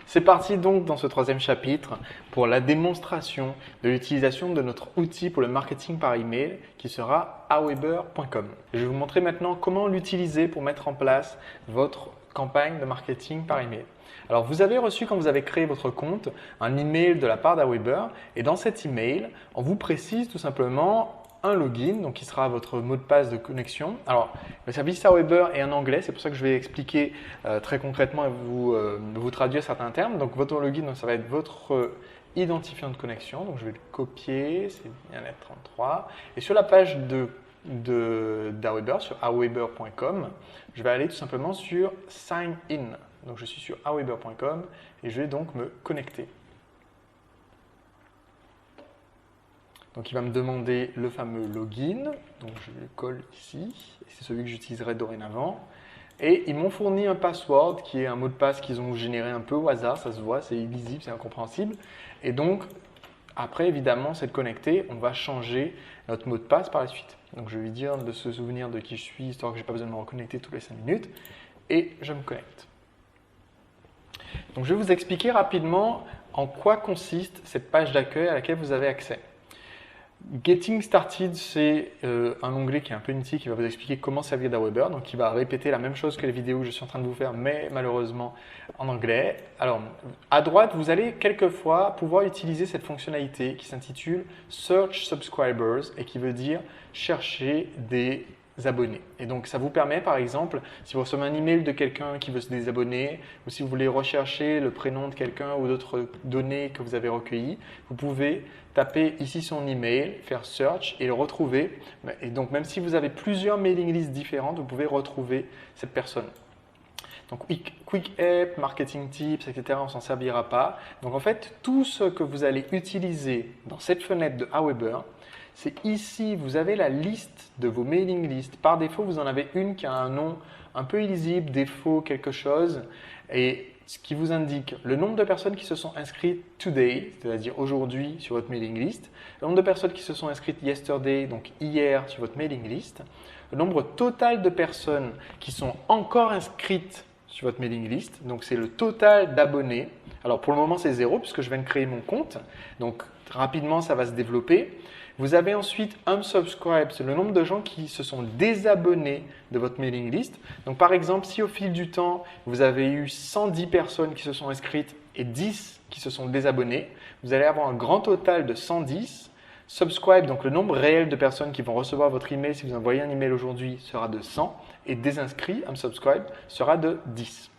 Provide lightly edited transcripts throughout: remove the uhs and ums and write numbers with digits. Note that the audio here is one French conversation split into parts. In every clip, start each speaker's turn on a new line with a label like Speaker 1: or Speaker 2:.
Speaker 1: C'est parti donc dans ce troisième chapitre pour la démonstration de l'utilisation de notre outil pour le marketing par email qui sera aweber.com. Je vais vous montrer maintenant comment l'utiliser pour mettre en place votre campagne de marketing par email. Alors vous avez reçu quand vous avez créé votre compte un email de la part d'Aweber et dans cet email, on vous précise tout simplement un login, donc qui sera votre mot de passe de connexion. Alors, le service Aweber est en anglais, c'est pour ça que je vais expliquer très concrètement et vous traduire certains termes. Donc, votre login, donc, ça va être votre identifiant de connexion. Donc, je vais le copier, c'est bien être 33. Et sur la page d'Aweber, sur aweber.com, je vais aller tout simplement sur Sign In. Donc, je suis sur aweber.com et je vais donc me connecter. Donc, il va me demander le fameux login. Donc, je le colle ici. C'est celui que j'utiliserai dorénavant. Et ils m'ont fourni un password qui est un mot de passe qu'ils ont généré un peu au hasard. Ça se voit, c'est illisible, c'est incompréhensible. Et donc, après, évidemment, c'est de connecter. On va changer notre mot de passe par la suite. Donc, je vais lui dire de se souvenir de qui je suis, histoire que je n'ai pas besoin de me reconnecter toutes les 5 minutes. Et je me connecte. Donc, je vais vous expliquer rapidement en quoi consiste cette page d'accueil à laquelle vous avez accès. Getting Started, c'est un onglet qui est un peu inutile qui va vous expliquer comment servir d'Aweber. Donc, il va répéter la même chose que les vidéos que je suis en train de vous faire, mais malheureusement en anglais. Alors, à droite, vous allez quelquefois pouvoir utiliser cette fonctionnalité qui s'intitule Search Subscribers et qui veut dire chercher des abonnés. Et donc, ça vous permet, par exemple, si vous recevez un email de quelqu'un qui veut se désabonner ou si vous voulez rechercher le prénom de quelqu'un ou d'autres données que vous avez recueillies, vous pouvez taper ici son email, faire search et le retrouver. Et donc, même si vous avez plusieurs mailing lists différentes, vous pouvez retrouver cette personne. Donc, Quick App, Marketing Tips, etc., on ne s'en servira pas. Donc, en fait, tout ce que vous allez utiliser dans cette fenêtre de Aweber, c'est ici, vous avez la liste de vos mailing lists. Par défaut, vous en avez une qui a un nom un peu illisible, défaut, quelque chose. Et ce qui vous indique le nombre de personnes qui se sont inscrites today, c'est-à-dire aujourd'hui sur votre mailing list, le nombre de personnes qui se sont inscrites yesterday, donc hier sur votre mailing list, le nombre total de personnes qui sont encore inscrites sur votre mailing list, donc c'est le total d'abonnés. Alors pour le moment c'est 0 puisque je viens de créer mon compte, donc rapidement ça va se développer. Vous avez ensuite unsubscribe, c'est le nombre de gens qui se sont désabonnés de votre mailing list. Donc par exemple, si au fil du temps, vous avez eu 110 personnes qui se sont inscrites et 10 qui se sont désabonnées, vous allez avoir un grand total de 110. Subscribe, donc le nombre réel de personnes qui vont recevoir votre email si vous envoyez un email aujourd'hui sera de 100 et désinscrit, unsubscribe, sera de 10.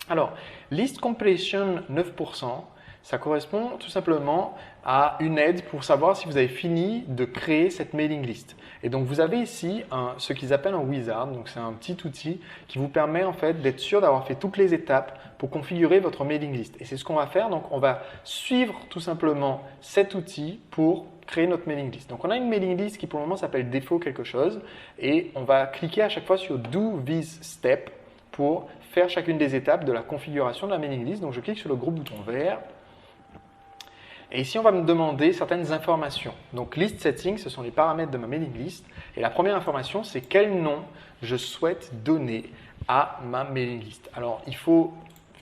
Speaker 1: Alors, list completion 9%. Ça correspond tout simplement à une aide pour savoir si vous avez fini de créer cette mailing list. Et donc, vous avez ici ce qu'ils appellent un wizard. Donc, c'est un petit outil qui vous permet en fait d'être sûr d'avoir fait toutes les étapes pour configurer votre mailing list. Et c'est ce qu'on va faire. Donc, on va suivre tout simplement cet outil pour créer notre mailing list. Donc, on a une mailing list qui pour le moment s'appelle défaut quelque chose. Et on va cliquer à chaque fois sur Do this step pour faire chacune des étapes de la configuration de la mailing list. Donc, je clique sur le gros bouton vert. Et ici, on va me demander certaines informations. Donc, list settings, ce sont les paramètres de ma mailing list. Et la première information, c'est quel nom je souhaite donner à ma mailing list. Alors, il faut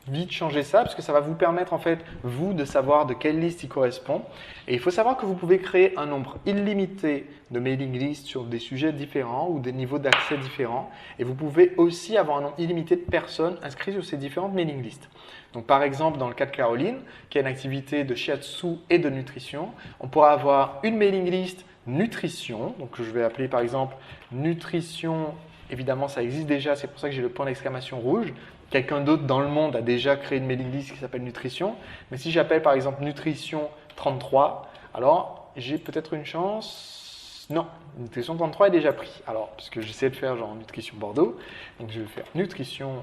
Speaker 1: vite changer ça parce que ça va vous permettre, en fait, vous, de savoir de quelle liste il correspond. Et il faut savoir que vous pouvez créer un nombre illimité de mailing lists sur des sujets différents ou des niveaux d'accès différents. Et vous pouvez aussi avoir un nombre illimité de personnes inscrites sur ces différentes mailing lists. Donc, par exemple, dans le cas de Caroline, qui a une activité de shiatsu et de nutrition, on pourra avoir une mailing list nutrition. Donc, je vais appeler par exemple nutrition. Évidemment, ça existe déjà, c'est pour ça que j'ai le point d'exclamation rouge. Quelqu'un d'autre dans le monde a déjà créé une mailing list qui s'appelle nutrition. Mais si j'appelle par exemple nutrition 33, alors j'ai peut-être une chance. Non, nutrition 33 est déjà pris. Alors, puisque j'essaie de faire genre nutrition Bordeaux, donc je vais faire nutrition.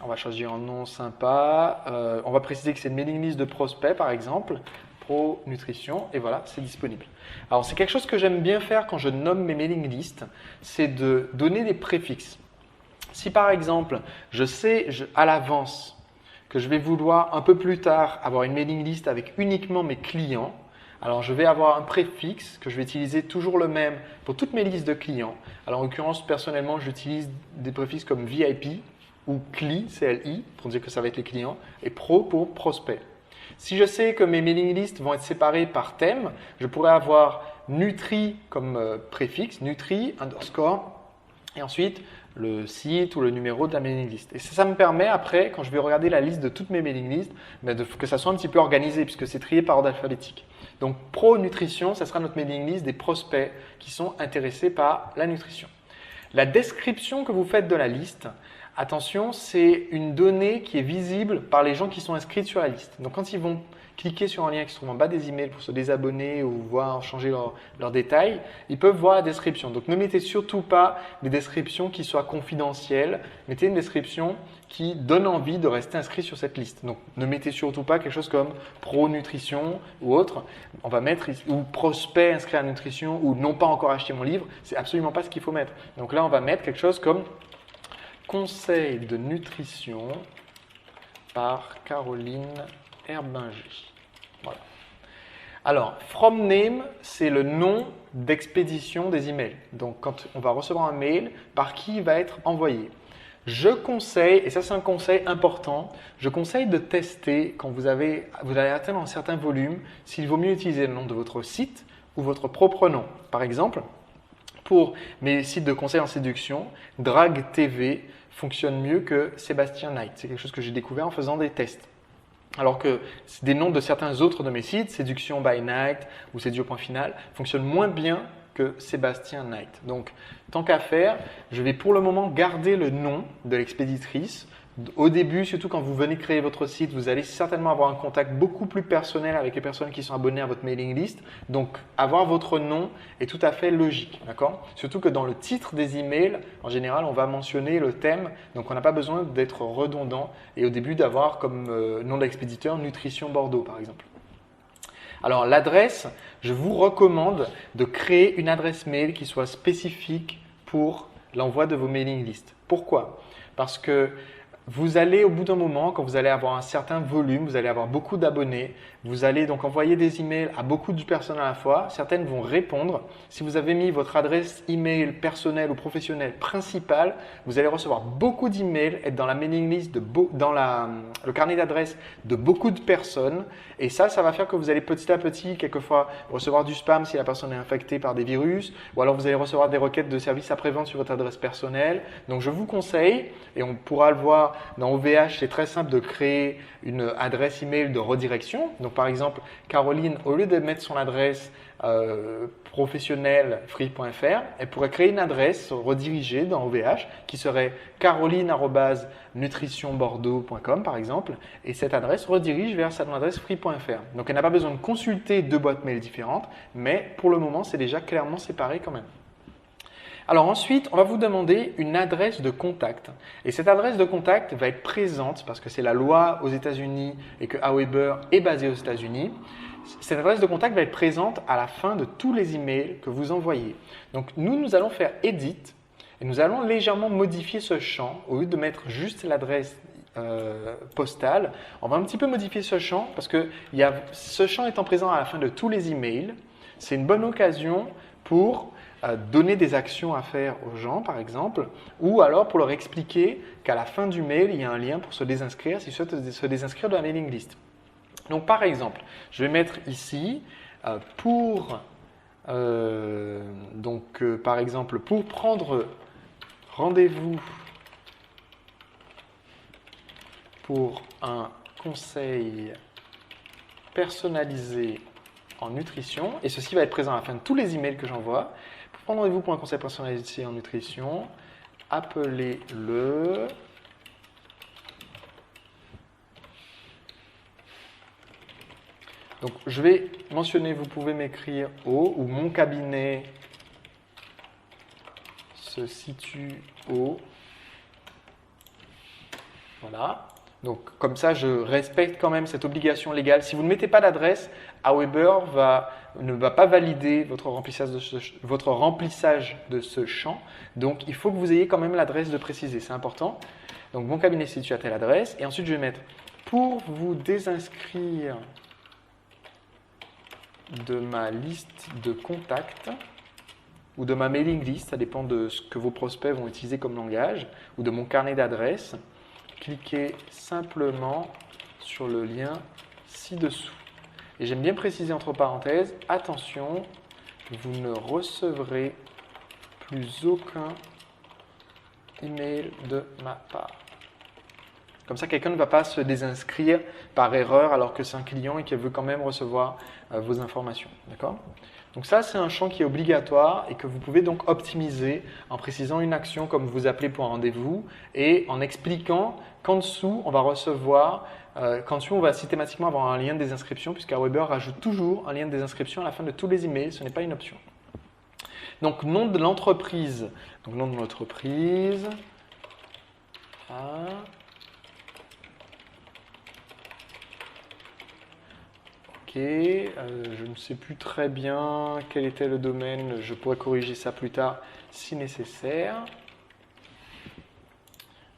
Speaker 1: On va choisir un nom sympa. On va préciser que c'est une mailing list de prospects, par exemple. Pro Nutrition. Et voilà, c'est disponible. Alors, c'est quelque chose que j'aime bien faire quand je nomme mes mailing lists. C'est de donner des préfixes. Si, par exemple, je sais à l'avance que je vais vouloir un peu plus tard avoir une mailing list avec uniquement mes clients, alors je vais avoir un préfixe que je vais utiliser toujours le même pour toutes mes listes de clients. Alors, en l'occurrence, personnellement, j'utilise des préfixes comme VIP. ou CLI, CLI, pour dire que ça va être les clients, et pro pour prospect. Si je sais que mes mailing lists vont être séparés par thème, je pourrais avoir Nutri comme préfixe, Nutri underscore, et ensuite le site ou le numéro de la mailing list. Et ça me permet après, quand je vais regarder la liste de toutes mes mailing lists, que ça soit un petit peu organisé puisque c'est trié par ordre alphabétique. Donc Pro Nutrition, ça sera notre mailing list des prospects qui sont intéressés par la nutrition. La description que vous faites de la liste, attention, c'est une donnée qui est visible par les gens qui sont inscrits sur la liste. Donc quand ils vont cliquer sur un lien qui se trouve en bas des emails pour se désabonner ou voir changer leurs détails, ils peuvent voir la description. Donc ne mettez surtout pas des descriptions qui soient confidentielles, mettez une description qui donne envie de rester inscrit sur cette liste. Donc ne mettez surtout pas quelque chose comme pro nutrition ou autre. On va mettre ou prospect inscrit à la nutrition ou non pas encore acheté mon livre. C'est absolument pas ce qu'il faut mettre. Donc là on va mettre quelque chose comme conseil de nutrition par Caroline Herbinger. Voilà. Alors, from name, c'est le nom d'expédition des emails. Donc, quand on va recevoir un mail, par qui il va être envoyé. Je conseille, et ça c'est un conseil important, je conseille de tester quand vous allez atteindre un certain volume, s'il vaut mieux utiliser le nom de votre site ou votre propre nom. Par exemple, pour mes sites de conseils en séduction, Drag TV fonctionne mieux que Sébastien Knight. C'est quelque chose que j'ai découvert en faisant des tests. Alors que des noms de certains autres de mes sites, Séduction by Night ou Séduction.final, fonctionnent moins bien que Sébastien Knight. Donc, tant qu'à faire, je vais pour le moment garder le nom de l'expéditrice. Au début, surtout quand vous venez créer votre site, vous allez certainement avoir un contact beaucoup plus personnel avec les personnes qui sont abonnées à votre mailing list. Donc, avoir votre nom est tout à fait logique, d'accord? Surtout que dans le titre des emails, en général, on va mentionner le thème. Donc, on n'a pas besoin d'être redondant et au début d'avoir comme nom d'expéditeur Nutrition Bordeaux, par exemple. Alors, l'adresse, je vous recommande de créer une adresse mail qui soit spécifique pour l'envoi de vos mailing lists. Pourquoi? Parce que vous allez au bout d'un moment, quand vous allez avoir un certain volume, vous allez avoir beaucoup d'abonnés, vous allez donc envoyer des emails à beaucoup de personnes à la fois, certaines vont répondre. Si vous avez mis votre adresse email personnelle ou professionnelle principale, vous allez recevoir beaucoup d'emails, être dans la mailing list, dans le carnet d'adresses de beaucoup de personnes et ça va faire que vous allez petit à petit, quelquefois, recevoir du spam si la personne est infectée par des virus ou alors vous allez recevoir des requêtes de services après-vente sur votre adresse personnelle. Donc je vous conseille, et on pourra le voir dans OVH, c'est très simple de créer une adresse email de redirection. Donc par exemple, Caroline, au lieu de mettre son adresse professionnelle free.fr, elle pourrait créer une adresse redirigée dans OVH qui serait caroline@nutritionbordeaux.com par exemple, et cette adresse redirige vers son adresse free.fr. Donc elle n'a pas besoin de consulter deux boîtes mail différentes, mais pour le moment, c'est déjà clairement séparé quand même. Alors ensuite, on va vous demander une adresse de contact. Et cette adresse de contact va être présente, parce que c'est la loi aux États-Unis et que Aweber est basé aux États-Unis. Cette adresse de contact va être présente à la fin de tous les emails que vous envoyez. Donc nous allons faire Edit et nous allons légèrement modifier ce champ. Au lieu de mettre juste l'adresse postale, on va un petit peu modifier ce champ parce que ce champ étant présent à la fin de tous les emails, c'est une bonne occasion pour donner des actions à faire aux gens, par exemple, ou alors pour leur expliquer qu'à la fin du mail, il y a un lien pour se désinscrire s'ils souhaitent se désinscrire de la mailing list. Donc, par exemple, je vais mettre ici par exemple, pour prendre rendez-vous pour un conseil personnalisé en nutrition, et ceci va être présent à la fin de tous les emails que j'envoie. Pour prendre rendez-vous pour un conseil personnalisé en nutrition, appelez-le donc je vais mentionner, vous pouvez m'écrire au ou mon cabinet se situe au. Voilà. Donc, comme ça, je respecte quand même cette obligation légale. Si vous ne mettez pas d'adresse, Aweber ne va pas valider votre remplissage de ce champ. Donc, il faut que vous ayez quand même l'adresse de préciser. C'est important. Donc, mon cabinet se situe à telle adresse. Et ensuite, je vais mettre pour vous désinscrire de ma liste de contacts ou de ma mailing list, ça dépend de ce que vos prospects vont utiliser comme langage, ou de mon carnet d'adresses. cliquez simplement sur le lien ci-dessous. Et j'aime bien préciser entre parenthèses, attention, vous ne recevrez plus aucun email de ma part. Comme ça, quelqu'un ne va pas se désinscrire par erreur alors que c'est un client et qu'il veut quand même recevoir vos informations. D'accord ? Donc ça, c'est un champ qui est obligatoire et que vous pouvez donc optimiser en précisant une action comme vous appelez pour un rendez-vous et en expliquant qu'en dessous, on va recevoir, qu'en dessous, on va systématiquement avoir un lien de désinscription puisque Aweber rajoute toujours un lien de désinscription à la fin de tous les emails. Ce n'est pas une option. Donc, nom de l'entreprise. Donc, nom de l'entreprise. Ah. Je ne sais plus très bien quel était le domaine, je pourrais corriger ça plus tard si nécessaire.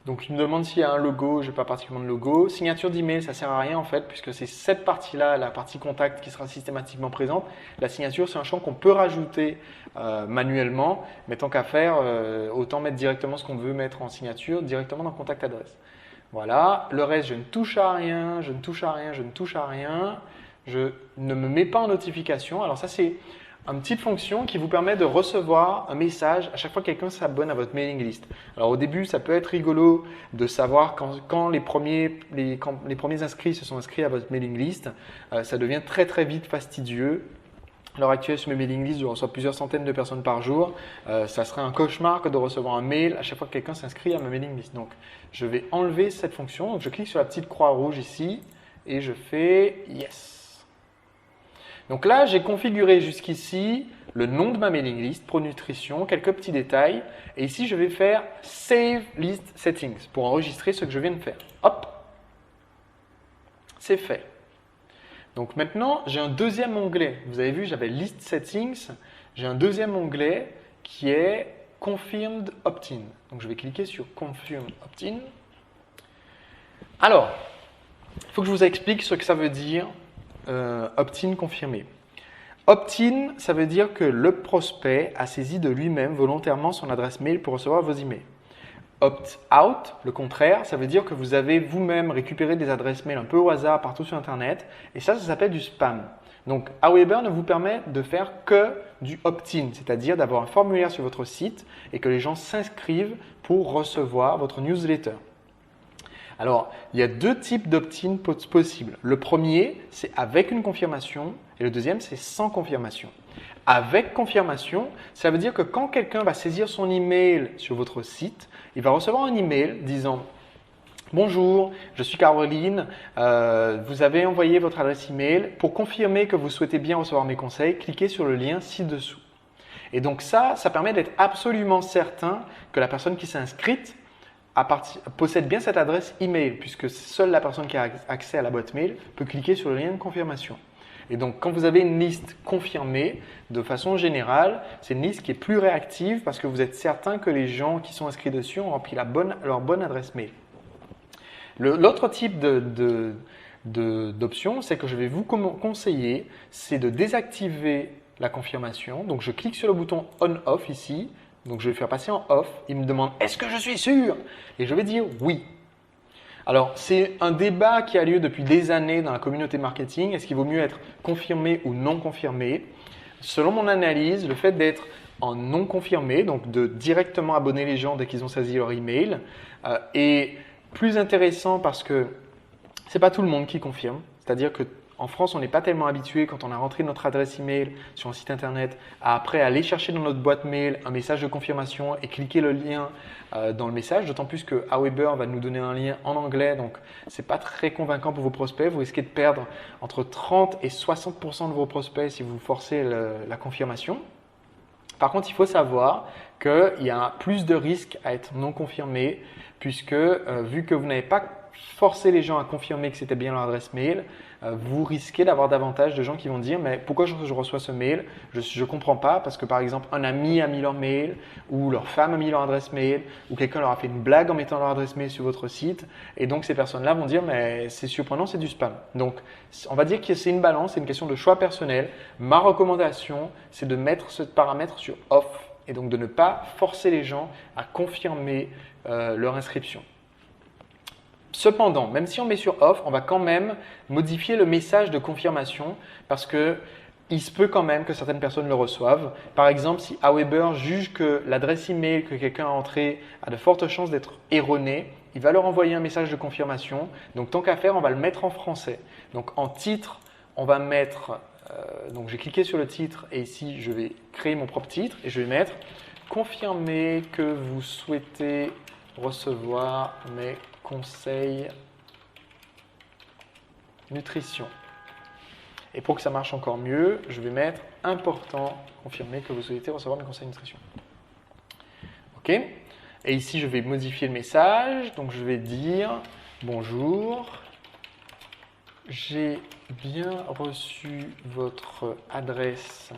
Speaker 1: Donc il me demande s'il y a un logo, je n'ai pas particulièrement de logo. Signature d'email, ça ne sert à rien en fait, puisque c'est cette partie-là, la partie contact qui sera systématiquement présente. La signature, c'est un champ qu'on peut rajouter manuellement, mais tant qu'à faire, autant mettre directement ce qu'on veut mettre en signature, directement dans contact adresse. Voilà, le reste, je ne touche à rien, je ne touche à rien, je ne touche à rien. Je ne me mets pas en notification. Alors ça, c'est une petite fonction qui vous permet de recevoir un message à chaque fois que quelqu'un s'abonne à votre mailing list. Alors au début, ça peut être rigolo de savoir quand les premiers inscrits se sont inscrits à votre mailing list. Ça devient très très vite fastidieux. À l'heure actuelle, sur mes mailing lists, je reçois plusieurs centaines de personnes par jour. Ça serait un cauchemar que de recevoir un mail à chaque fois que quelqu'un s'inscrit à ma mailing list. Donc, je vais enlever cette fonction. Donc, je clique sur la petite croix rouge ici et je fais « Yes ». Donc là, j'ai configuré jusqu'ici le nom de ma mailing list, ProNutrition, quelques petits détails. Et ici, je vais faire Save List Settings pour enregistrer ce que je viens de faire. Hop, c'est fait. Donc maintenant, j'ai un deuxième onglet. Vous avez vu, j'avais List Settings. J'ai un deuxième onglet qui est Confirmed Opt-in. Donc je vais cliquer sur Confirmed Opt-in. Alors, il faut que je vous explique ce que ça veut dire. Opt-in confirmé. Opt-in, ça veut dire que le prospect a saisi de lui-même volontairement son adresse mail pour recevoir vos emails. Opt-out, le contraire, ça veut dire que vous avez vous-même récupéré des adresses mail un peu au hasard partout sur Internet et ça s'appelle du spam. Donc, Aweber ne vous permet de faire que du opt-in, c'est-à-dire d'avoir un formulaire sur votre site et que les gens s'inscrivent pour recevoir votre newsletter. Alors, il y a deux types d'opt-in possibles. Le premier, c'est avec une confirmation et le deuxième, c'est sans confirmation. Avec confirmation, ça veut dire que quand quelqu'un va saisir son email sur votre site, il va recevoir un email disant « Bonjour, je suis Caroline, vous avez envoyé votre adresse email. Pour confirmer que vous souhaitez bien recevoir mes conseils, cliquez sur le lien ci-dessous. » Et donc ça permet d'être absolument certain que la personne qui s'est inscrite possède bien cette adresse email puisque seule la personne qui a accès à la boîte mail peut cliquer sur le lien de confirmation. Et donc, quand vous avez une liste confirmée, de façon générale, c'est une liste qui est plus réactive parce que vous êtes certain que les gens qui sont inscrits dessus ont rempli leur bonne adresse mail. L'autre type d'option, c'est que je vais vous conseiller, c'est de désactiver la confirmation. Donc, je clique sur le bouton On/Off ici. Donc, je vais le faire passer en off. Il me demande « Est-ce que je suis sûr ?» Et je vais dire « Oui ». Alors, c'est un débat qui a lieu depuis des années dans la communauté marketing. Est-ce qu'il vaut mieux être confirmé ou non confirmé? Selon mon analyse, le fait d'être en non confirmé, donc de directement abonner les gens dès qu'ils ont saisi leur email, est plus intéressant parce que ce n'est pas tout le monde qui confirme. C'est-à-dire que en France, on n'est pas tellement habitué quand on a rentré notre adresse email sur un site internet à après aller chercher dans notre boîte mail un message de confirmation et cliquer le lien dans le message. D'autant plus que Aweber va nous donner un lien en anglais, donc ce n'est pas très convaincant pour vos prospects. Vous risquez de perdre entre 30 et 60% de vos prospects si vous forcez la confirmation. Par contre, il faut savoir qu'il y a plus de risques à être non confirmé puisque vu que vous n'avez pas forcé les gens à confirmer que c'était bien leur adresse mail, vous risquez d'avoir davantage de gens qui vont dire « mais pourquoi je reçois ce mail? Je ne comprends pas parce que par exemple un ami a mis leur mail ou leur femme a mis leur adresse mail ou quelqu'un leur a fait une blague en mettant leur adresse mail sur votre site et donc ces personnes-là vont dire « mais c'est surprenant, c'est du spam ». Donc on va dire que c'est une balance, c'est une question de choix personnel. Ma recommandation, c'est de mettre ce paramètre sur « off » et donc de ne pas forcer les gens à confirmer leur inscription. Cependant, même si on met sur off, on va quand même modifier le message de confirmation parce que il se peut quand même que certaines personnes le reçoivent. Par exemple, si Aweber juge que l'adresse email que quelqu'un a entrée a de fortes chances d'être erronée, il va leur envoyer un message de confirmation. Donc, tant qu'à faire, on va le mettre en français. Donc, en titre, on va mettre, donc j'ai cliqué sur le titre et ici, je vais créer mon propre titre et je vais mettre « Confirmez que vous souhaitez recevoir mes conseils nutrition ». Et pour que ça marche encore mieux, je vais mettre « Important, confirmez que vous souhaitez recevoir mes conseils nutrition ». OK. Et ici, je vais modifier le message. Donc, je vais dire « Bonjour, j'ai bien reçu votre adresse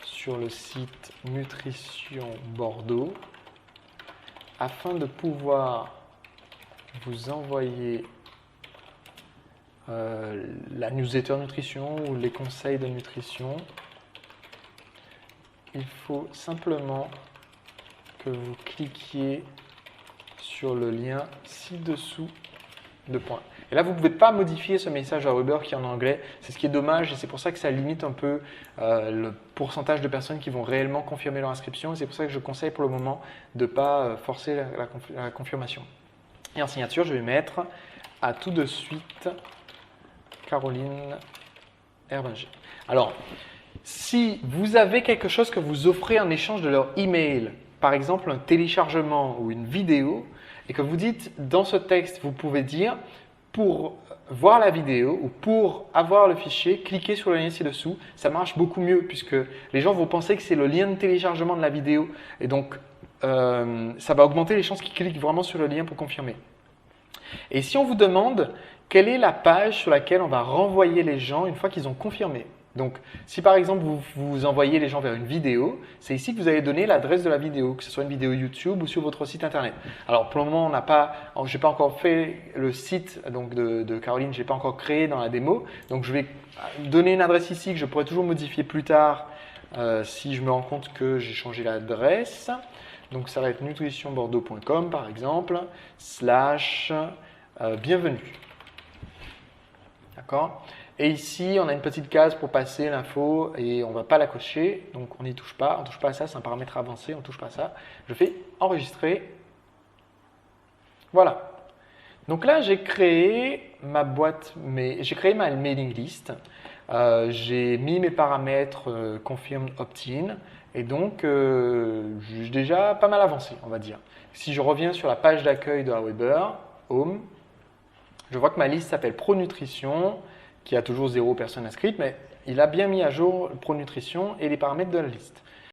Speaker 1: sur le site Nutrition Bordeaux. Afin de pouvoir vous envoyer la newsletter nutrition ou les conseils de nutrition, il faut simplement que vous cliquiez sur le lien ci-dessous de points. Et là, vous ne pouvez pas modifier ce message à Aweber qui est en anglais. C'est ce qui est dommage et c'est pour ça que ça limite un peu le pourcentage de personnes qui vont réellement confirmer leur inscription. Et c'est pour ça que je conseille pour le moment de ne pas forcer la confirmation. Et en signature, je vais mettre « À tout de suite, Caroline Herbinger ». Alors, si vous avez quelque chose que vous offrez en échange de leur email, par exemple un téléchargement ou une vidéo, et que vous dites dans ce texte, vous pouvez dire pour voir la vidéo ou pour avoir le fichier, cliquez sur le lien ci-dessous. Ça marche beaucoup mieux puisque les gens vont penser que c'est le lien de téléchargement de la vidéo et donc ça va augmenter les chances qu'ils cliquent vraiment sur le lien pour confirmer. Et si on vous demande quelle est la page sur laquelle on va renvoyer les gens une fois qu'ils ont confirmé. Donc, si par exemple vous envoyez les gens vers une vidéo, c'est ici que vous allez donner l'adresse de la vidéo, que ce soit une vidéo YouTube ou sur votre site internet. Alors pour le moment, je n'ai pas encore fait le site donc de Caroline, je n'ai pas encore créé dans la démo. Donc je vais donner une adresse ici que je pourrais toujours modifier plus tard si je me rends compte que j'ai changé l'adresse. Donc ça va être nutritionbordeaux.com par exemple, / bienvenue. D'accord ? Et ici, on a une petite case pour passer l'info et on ne va pas la cocher, donc on n'y touche pas. On ne touche pas à ça, c'est un paramètre avancé, on ne touche pas à ça. Je fais enregistrer. Voilà. Donc là, j'ai créé ma mailing list. J'ai mis mes paramètres confirmed opt-in et donc j'ai déjà pas mal avancé, on va dire. Si je reviens sur la page d'accueil de Aweber, Home, je vois que ma liste s'appelle Pro Nutrition, qui a toujours 0 personnes inscrites, mais il a bien mis à jour Pro Nutrition et les paramètres de la liste.